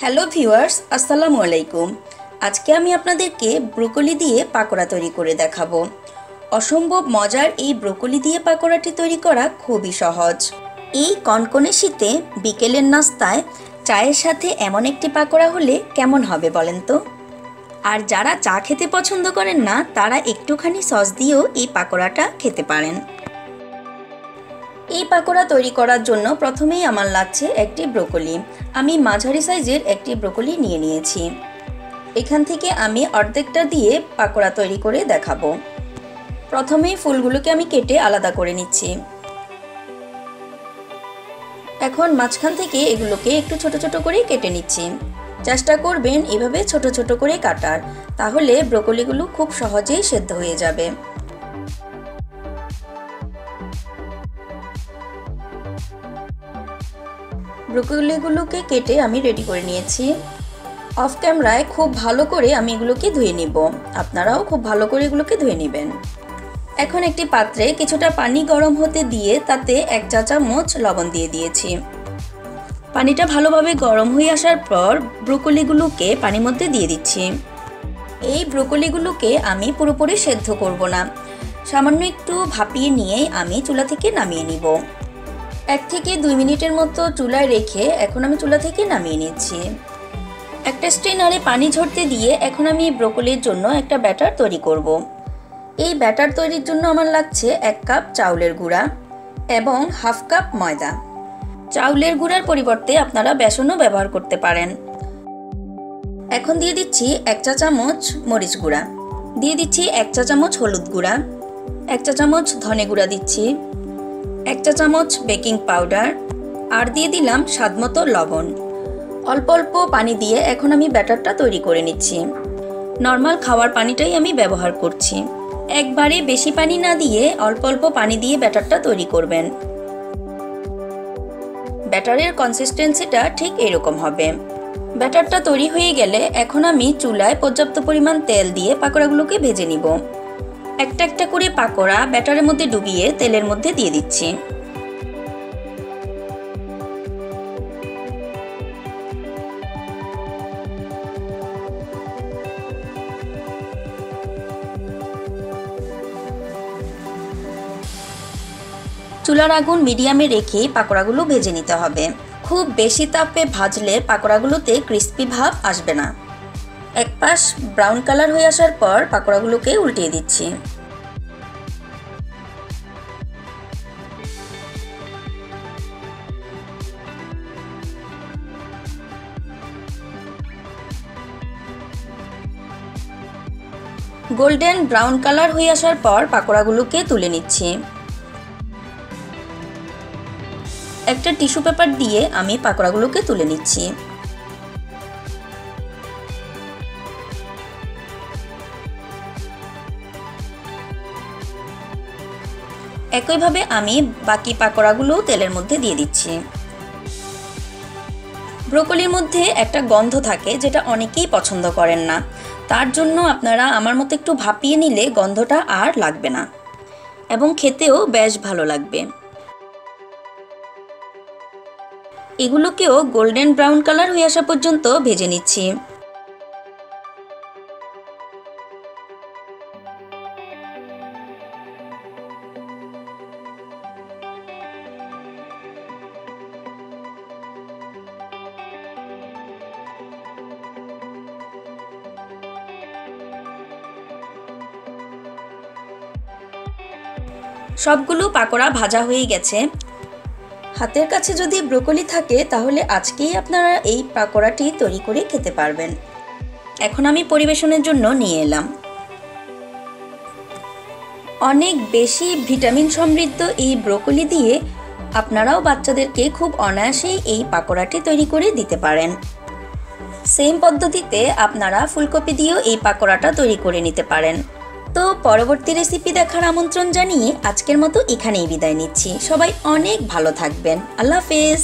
Hello viewers, আসসালামু আলাইকুম। আজকে আমি আপনাদেরকে ব্রোকলি দিয়ে পাকোড়া তৈরি করে দেখাবো। অসম্ভব মজার এই ব্রোকলি দিয়ে পাকোড়াটি তৈরি করা খুবই সহজ। এই কনকনে শীতে বিকেলের নাস্তায় চায়ের সাথে এমন একটি পাকোড়া হলে কেমন হবে বলেন তো? আর যারা চা খেতে পছন্দ করেন না তারা একটুখানি সস দিয়েও এই পাকোড়াটা খেতে পারেন। এই পাকোড়া তৈরি করার জন্য প্রথমেই আমার লাগছে একটি ব্রোকলি। আমি মাঝারি সাইজের একটি ব্রোকলি নিয়ে নিয়েছি। এখান থেকে আমি অর্ধেকটা দিয়ে পাকোড়া তৈরি করে দেখাবো। প্রথমেই ফুলগুলোকে আমি কেটে আলাদা করে নিচ্ছি। এখন মাঝখান থেকে এগুলোকে একটু ছোট ছোট করে কেটে নিচ্ছি। চেষ্টা করবেন এভাবে ছোট ছোট করে কাটার, তাহলে ব্রোকলিগুলো খুব সহজেই সেদ্ধ হয়ে যাবে। ব্রোকলিগুলোকে কেটে আমি রেডি করে নিয়েছি। অফ ক্যামেরায় খুব ভালো করে আমি এগুলোকে ধুয়ে নিব, আপনারাও খুব ভালো করে এগুলোকে ধুয়ে নেবেন। এখন একটি পাত্রে কিছুটা পানি গরম হতে দিয়ে তাতে 1 চা চামচ লবণ দিয়ে দিয়েছি। পানিটা ভালোভাবে গরম হয়ে আসার পর ব্রোকলিগুলোকে পানির মধ্যে দিয়ে দিচ্ছি। এই ব্রোকলিগুলোকে আমি পুরোপুরি সেদ্ধ করব না, সামান্য একটু ভাপিয়ে নিয়েই আমি চুলা থেকে নামিয়ে নিব। 1 থেকে 2 মিনিটের মতো চুলায় রেখে এখন আমি চুলা থেকে নামিয়ে নিচ্ছি। একটা স্ট্রেনারে পানি ঝরতে দিয়ে এখন আমি ব্রোকলির জন্য একটা ব্যাটার তৈরি করব। এই ব্যাটার তৈরির জন্য আমার লাগছে 1 কাপ চাউলের গুঁড়া এবং হাফ কাপ ময়দা। চাউলের গুঁড়ার পরিবর্তে আপনারা বেসনও ব্যবহার করতে পারেন। এখন দিয়ে দিচ্ছি 1 চা চামচ মরিচ গুঁড়া, দিয়ে দিচ্ছি 1 চা চামচ হলুদ গুঁড়া, 1 চা চামচ ধনে গুঁড়া দিচ্ছি, 1 চা চামচ বেকিং পাউডার আর দিয়ে দিলাম স্বাদমতো লবণ। অল্প অল্প পানি দিয়ে এখন আমি ব্যাটারটা তৈরি করে নিচ্ছি। নর্মাল খাওয়ার পানিটাই আমি ব্যবহার করছি। একবারে বেশি পানি না দিয়ে অল্প অল্প পানি দিয়ে ব্যাটারটা তৈরি করবেন। ব্যাটারের কনসিস্টেন্সিটা ঠিক এরকম হবে। ব্যাটারটা তৈরি হয়ে গেলে এখন আমি চুলায় পর্যাপ্ত পরিমাণ তেল দিয়ে পাকোড়াগুলোকে ভেজে নিব। একটা একটা করে পাকোড়া ব্যাটারের মধ্যে ডুবিয়ে তেলের মধ্যে দিয়ে দিচ্ছি। চুলার আগুন মিডিয়ামে রেখে পাকোড়াগুলো ভেজে নিতে হবে। খুব বেশি তাপে ভাজলে পাকোড়াগুলোতে ক্রিস্পি ভাব আসবে না। এক পাশ ব্রাউন কালার হয়ে আসার পর পাকোড়াগুলোকে উল্টিয়ে দিচ্ছি। গোল্ডেন ব্রাউন কালার হয়ে আসার পর পাকোড়াগুলোকে তুলে নিচ্ছি। একটা টিস্যু পেপার দিয়ে আমি পাকোড়াগুলোকে তুলে নিচ্ছি। একইভাবে আমি বাকি পাকোড়াগুলো তেলের মধ্যে দিয়ে দিচ্ছি। ব্রোকলির মধ্যে একটা গন্ধ থাকে যেটা অনেকেই পছন্দ করেন না, তার জন্য আপনারা আমার মতো একটু ভাপিয়ে নিলে গন্ধটা আর লাগবে না এবং খেতেও বেশ ভালো লাগবে। এগুলোকেও গোল্ডেন ব্রাউন কালার হয়ে আসা পর্যন্ত ভেজে নিচ্ছি। সবগুলো পাকোড়া ভাজা হয়ে গেছে। হাতের কাছে যদি ব্রোকলি থাকে তাহলে আজকেই আপনারা এই পাকোড়াটি তৈরি করে খেতে পারবেন। এখন আমি পরিবেশনের জন্য নিয়ে এলাম। অনেক বেশি ভিটামিন সমৃদ্ধ এই ব্রোকলি দিয়ে আপনারাও বাচ্চাদেরকে খুব অনায়াসেই এই পাকোড়াটি তৈরি করে দিতে পারেন। সেম পদ্ধতিতে আপনারা ফুলকপি দিয়েও এই পাকোড়াটা তৈরি করে নিতে পারেন। তো পরবর্তী রেসিপি দেখার আমন্ত্রণ জানিয়ে আজকের মতো এখানেই বিদায় নিচ্ছি। সবাই অনেক ভালো থাকবেন। আল্লাহ হাফেজ।